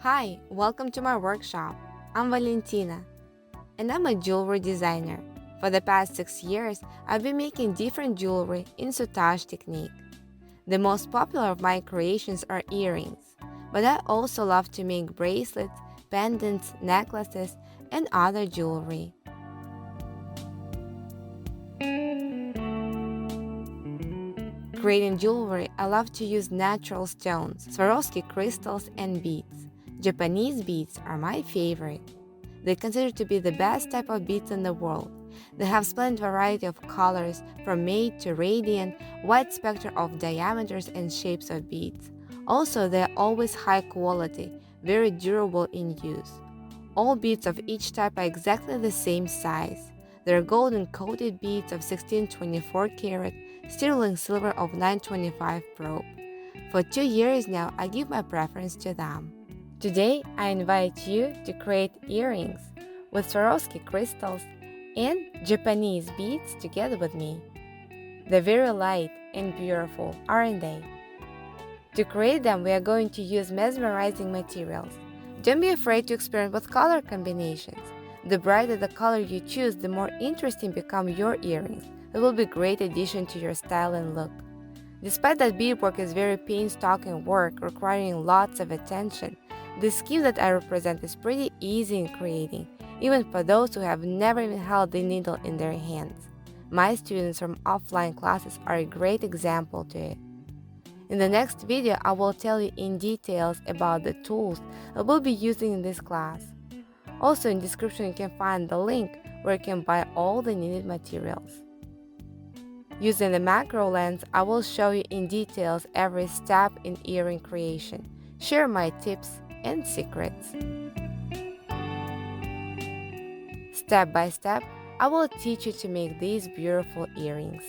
Hi, welcome to my workshop. I'm Valentina, and I'm a jewelry designer. For the past 6 years, I've been making different jewelry in sotage technique. The most popular of my creations are earrings, but I also love to make bracelets, pendants, necklaces, and other jewelry. Creating jewelry, I love to use natural stones, Swarovski crystals, and beads. Japanese beads are my favorite. They're considered to be the best type of beads in the world. They have splendid variety of colors, from matte to radiant, wide spectrum of diameters and shapes of beads. Also, they are always high quality, very durable in use. All beads of each type are exactly the same size. There are golden coated beads of 1624 karat, sterling silver of 925 probe. For 2 years now, I give my preference to them. Today, I invite you to create earrings with Swarovski crystals and Japanese beads together with me. They're very light and beautiful, aren't they? To create them, we are going to use mesmerizing materials. Don't be afraid to experiment with color combinations. The brighter the color you choose, the more interesting become your earrings. It will be a great addition to your style and look. Despite that beadwork is very painstaking work requiring lots of attention, the scheme that I represent is pretty easy in creating, even for those who have never even held the needle in their hands. My students from offline classes are a great example to it. In the next video, I will tell you in details about the tools I will be using in this class. Also, in the description you can find the link where you can buy all the needed materials. Using the macro lens, I will show you in details every step in earring creation, share my tips and secrets. Step by step, I will teach you to make these beautiful earrings.